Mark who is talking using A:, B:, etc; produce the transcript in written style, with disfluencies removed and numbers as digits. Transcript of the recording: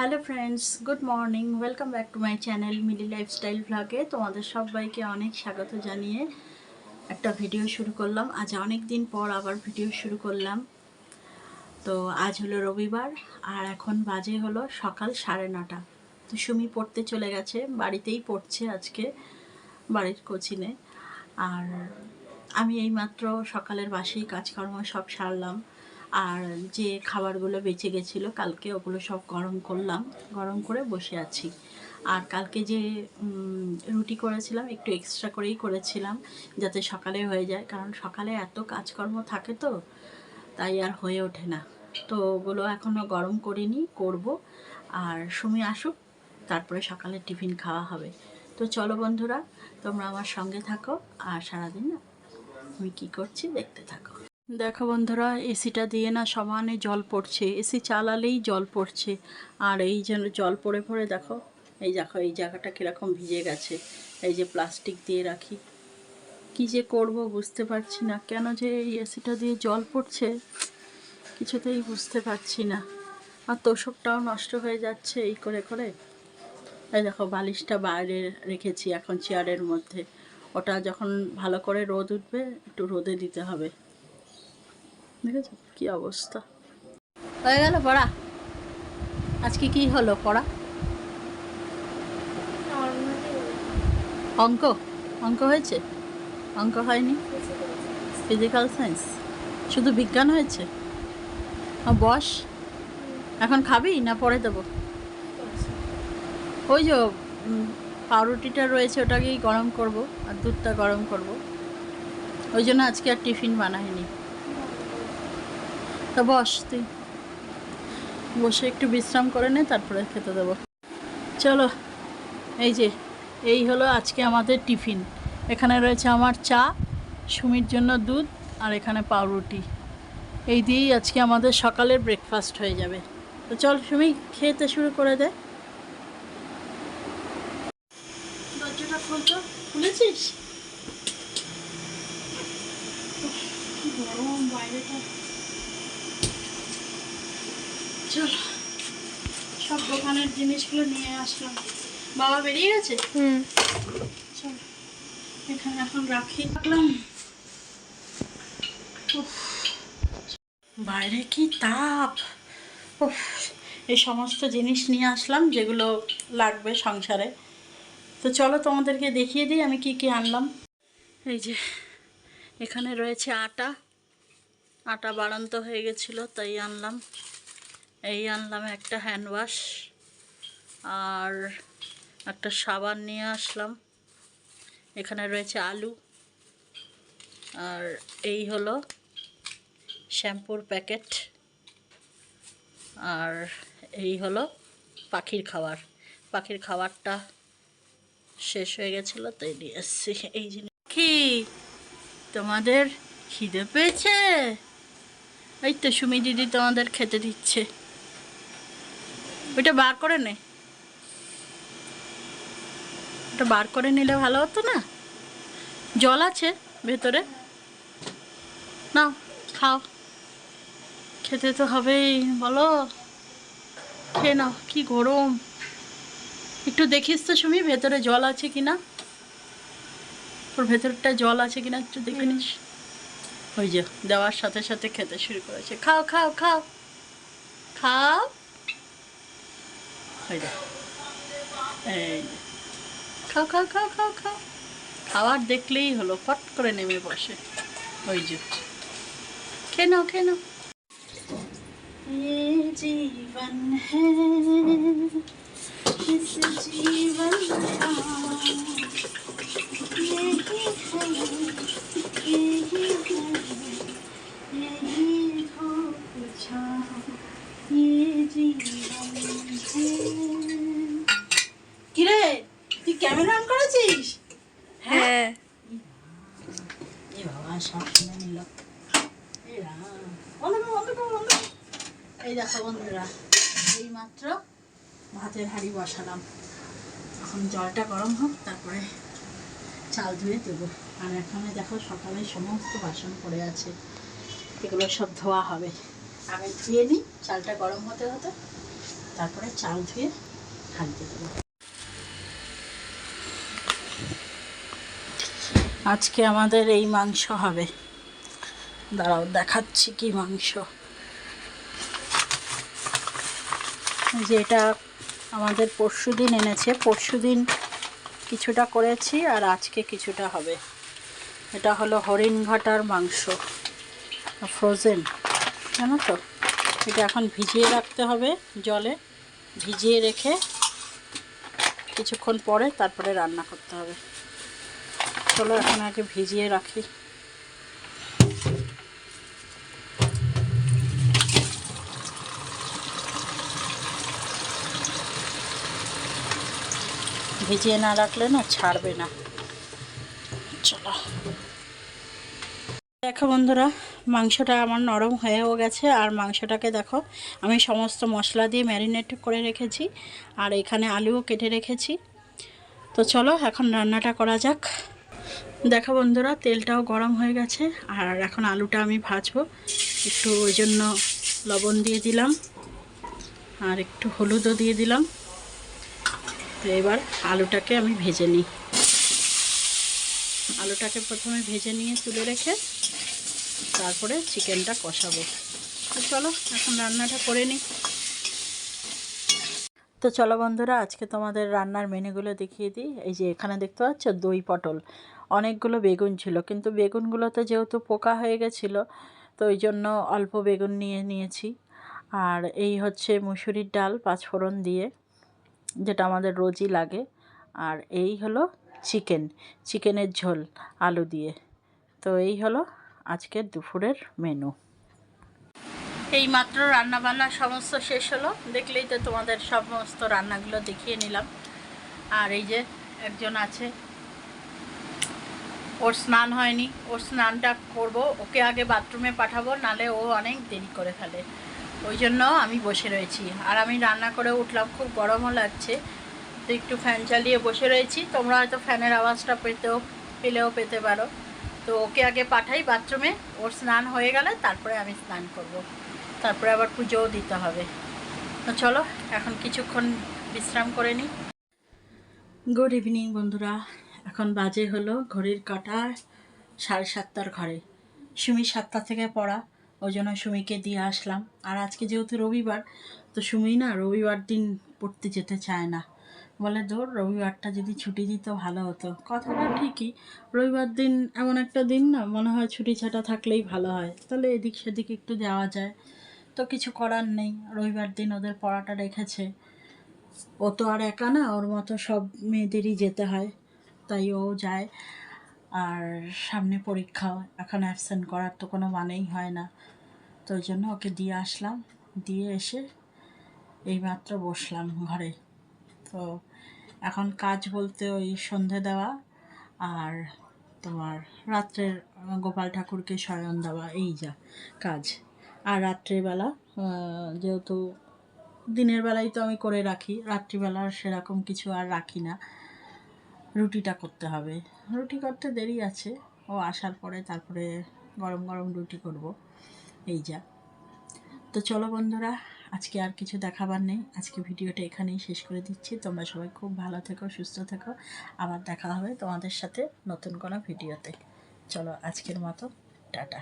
A: Hello friends, good morning. Welcome back to my channel Mili lifestyle ভ্লগে। তোমাদের সবাইকে অনেক স্বাগত জানিয়ে একটা ভিডিও শুরু করলাম। আজ অনেক দিন পর আবার ভিডিও শুরু করলাম। তো আজ হলো রবিবার আর এখন বাজে হলো সকাল 9:30। তো সুমি পড়তে চলে গেছে, বাড়িতেই পড়ছে আজকে, বাড়ির কোচিনে। আর আমি এইমাত্র সকালের বাসি কাজকর্ম সব সারলাম। আর যে খাবারগুলো বেঁচে গেছিলো কালকে, ওগুলো সব গরম করলাম, গরম করে বসে আছি। আর কালকে যে রুটি করেছিলাম একটু এক্সট্রা করেই করেছিলাম যাতে সকালে হয়ে যায়, কারণ সকালে এত কাজকর্ম থাকে তো তাই আর হয়ে ওঠে না। তো ওগুলো এখনও গরম করিনি, করব। আর সুমি আসুক, তারপরে সকালে টিফিন খাওয়া হবে। তো চলো বন্ধুরা, তোমরা আমার সঙ্গে থাকো আর সারাদিন আমি কী করছি দেখতে থাকো। দেখো বন্ধুরা, এসিটা দিয়ে না সমানে জল পড়ছে, এসি চালালেই জল পড়ছে। আর এই যেন জল পড়ে পড়ে দেখো, এই জায়গাটা কীরকম ভিজে গেছে। এই যে প্লাস্টিক দিয়ে রাখি, কি যে করব বুঝতে পারছি না। কেন যে এই এসিটা দিয়ে জল পড়ছে কিছুতেই বুঝতে পারছি না। আর তোষকটাও নষ্ট হয়ে যাচ্ছে এই করে করে। এই দেখো বালিশটা বাইরে রেখেছি এখন চেয়ারের মধ্যে, ওটা যখন ভালো করে রোদ উঠবে একটু রোদে দিতে হবে। দেখেছো কি অবস্থা হয়ে গেল পড়া। আজকে কি হলো পড়া? অঙ্ক অঙ্ক হয়েছে? অঙ্ক হয়নি, ফিজিক্যাল সায়েন্স, শুধু বিজ্ঞান হয়েছে। বস, এখন খাবি না পরে দেবো? ওই যে পাউরুটিটা রয়েছে ওটাকেই গরম করব আর দুধটা গরম করব, ওই জন্য আজকে আর টিফিন বানাইনি। তা বস, তুই বসে একটু বিশ্রাম করে নে, তারপরে খেতে দেবো। চলো, এই হলো আজকে আমাদের টিফিন। এখানে রয়েছে আমার চা, সুমির জন্য দুধ, আর এখানে পাউরুটি। এই দিয়েই আজকে আমাদের সকালের ব্রেকফাস্ট হয়ে যাবে। তো চল সুমি, খেতে শুরু করে দে। দরজাটা খুলতো, খুলেছিস? গরম বাইরেটা। চল, সব দোকানের জিনিসগুলো নিয়ে আসলাম। বাবা বেরিয়ে গেছে? চল এখানে এখন রাখলাম। বাইরে কি তাপ! এই সমস্ত জিনিস নিয়ে আসলাম যেগুলো লাগবে সংসারে। তো চলো তোমাদেরকে দেখিয়ে দিই আমি কি কি আনলাম। এই যে এখানে রয়েছে আটা বাড়ন্ত হয়ে গেছিলো তাই আনলাম। এই আনলাম একটা হ্যান্ড ওয়াশ, আর একটা সাবান নিয়ে আসলাম। এখানে রয়েছে আলু, আর এই হলো শ্যাম্পুর প্যাকেট, আর এই হলো পাখির খাবারটা শেষ হয়ে গেছিলো তাই নিয়ে এসছি এই জিনিস। কি তোমাদের খিদে পেয়েছে? এই তো সুমি দিদি তোমাদের খেতে দিচ্ছে। ওইটা বার করে নে, ওটা বার করে নিলে ভালো হতো না? জল আছে ভেতরে, নাও খাও। খেতে তো হবেই, বলো, খেয়ে নাও। কি গরম! একটু দেখিস তো সুমি ভেতরে জল আছে কিনা, ওর ভেতরটা জল আছে কিনা একটু দেখে নিস। ওই যে দেওয়ার সাথে সাথে খেতে শুরু করেছে। খাও খাও খাও খাও। ওই যে এই খাও খাও খাও খাও খাও। খাবার দেখলেই হলো, ফট করে নেমে বসে। ওই যে খেয়ে নাও খেয়ে নাও। ये जीवन है, इस जीवन का यही है, यही धूप छाँव, ये जीवन है। কিরে, তুই ক্যামেরা অন করেছিস? হ্যাঁ। এ বাবা, সব শুনে নিল। এই দেখো বন্ধুরা, এই মাত্র ভাতের হাঁড়ি বসালাম। এখন জলটা গরম হোক, তারপরে চাল ধুয়ে দেবো। আর এখানে দেখো সকালে সমস্ত বাসন পড়ে আছে, এগুলো সব ধোয়া হবে। আগে ধুয়ে নিই, চালটা গরম হতে হতে তারপরে চাল ধুয়ে ঢালতে দেবো। আজকে আমাদের এই মাংস হবে, দাঁড়াও দেখাচ্ছি কি মাংস। যেটা আমাদের পরশুদিন এনেছে, পরশুদিন কিছুটা করেছি আর আজকে কিছুটা হবে। এটা হলো হরিণঘাটার মাংস, ফ্রোজেন, জানো তো। এটা এখন ভিজিয়ে রাখতে হবে, জলে ভিজিয়ে রেখে কিছুক্ষণ পরে তারপরে রান্না করতে হবে। চলো এখন আগে ভিজিয়ে রাখি। ভিজিয়ে না রাখলে না ছাড়বে না। চলো দেখো বন্ধুরা, মাংসটা আমার নরম হয়েও গেছে। আর মাংসটাকে দেখো আমি সমস্ত মশলা দিয়ে ম্যারিনেট করে রেখেছি, আর এখানে আলুও কেটে রেখেছি। তো চলো এখন রান্নাটা করা যাক। দেখো বন্ধুরা, তেলটাও গরম হয়ে গেছে, আর এখন আলুটা আমি ভাজবো। একটু ওই জন্য লবণ দিয়ে দিলাম আর একটু হলুদও দিয়ে দিলাম। তো এবার আলুটাকে আমি ভেজে নিই। আলুটাকে প্রথমে ভেজে নিয়ে তুলে রেখে তারপরে চিকেনটা কষাবো। তো চলো এখন রান্নাটা করে নিই। তো চলো বন্ধুরা, আজকে তোমাদের রান্নার মেনুগুলো দেখিয়ে দিই। এই যে এখানে দেখতে পাচ্ছ দই পটল, অনেকগুলো বেগুন ছিল, কিন্তু বেগুনগুলোতে যেহেতু পোকা হয়ে গেছিলো তো ওই জন্য অল্প বেগুন নিয়েছি। আর এই হচ্ছে মুসুরির ডাল পাঁচফোড়ন দিয়ে, যেটা আমাদের রোজই লাগে। আর এই হলো চিকেনের ঝোল আলু দিয়ে। তো এই হলো আজকের দুপুরের মেনু। এই মাত্র রান্নাবান্না সমস্ত শেষ হলো, দেখলেই তো তোমাদের সমস্ত রান্নাগুলো দেখিয়ে নিলাম। আর এই যে একজন আছে, ওর স্নান হয়নি, ওর স্নানটা করব, ওকে আগে বাথরুমে পাঠাবো, নালে ও অনেক দেরি করে ফেলে। ওই জন্য আমি বসে রয়েছি। আর আমি রান্না করে উঠলাম, খুব গরমও লাগছে, তো একটু ফ্যান চালিয়ে বসে রয়েছি। তোমরা হয়তো ফ্যানের আওয়াজটা পেলেও পেতে পারো। তো ওকে আগে পাঠাই বাথরুমে, ওর স্নান হয়ে গেলে তারপরে আমি স্নান করব, তারপরে আবার পুজোও দিতে হবে। তো চলো এখন কিছুক্ষণ বিশ্রাম করে নিই। গুড ইভিনিং বন্ধুরা, এখন বাজে হলো ঘড়ির কাঁটা 7:30 ঘরে। সুমি 7টা থেকে পড়া, ওই জন্য সুমিকে দিয়ে আসলাম। আর আজকে যেহেতু রবিবার, তো সুমি না রবিবার দিন পড়তে যেতে চায় না, বলে ধর রবিবারটা যদি ছুটি দিত ভালো হতো। কথাটা ঠিকই, রবিবার দিন এমন একটা দিন না, মনে হয় ছুটি ছাটা থাকলেই ভালো হয়, তাহলে এদিক সেদিক একটু যাওয়া যায়। তো কিছু করার নেই, রবিবার দিন ওদের পড়াটা রেখেছে। ও তো আর একা না, ওর মতো সব মেয়েদেরই যেতে হয়, তাই ও যায়। আর সামনে পরীক্ষা, এখন অ্যাবসেন্ট করার তো কোনো মানেই হয় না। তো ওই জন্য ওকে দিয়ে আসলাম, দিয়ে এসে এইমাত্র বসলাম ঘরে। তো এখন কাজ বলতে ওই সন্ধে দেওয়া আর তোমার রাত্রের গোপাল ঠাকুরকে শয়ন দেওয়া, এই যা কাজ। আর রাত্রিবেলা যেহেতু দিনের বেলায় তো আমি করে রাখি, রাত্রিবেলা সেরকম কিছু আর রাখি না। রুটিটা করতে হবে, রুটি করতে দেরি আছে, ও আসার পরে তারপরে গরম গরম রুটি করব, এই যা। তো চলো বন্ধুরা, আজকে আর কিছু দেখাবার নেই, আজকে ভিডিওটা এখানেই শেষ করে দিচ্ছি। তোমরা সবাই খুব ভালো থেকো, সুস্থ থেকো। আবার দেখা হবে তোমাদের সাথে নতুন কোনো ভিডিওতে। চলো আজকের মতো টাটা।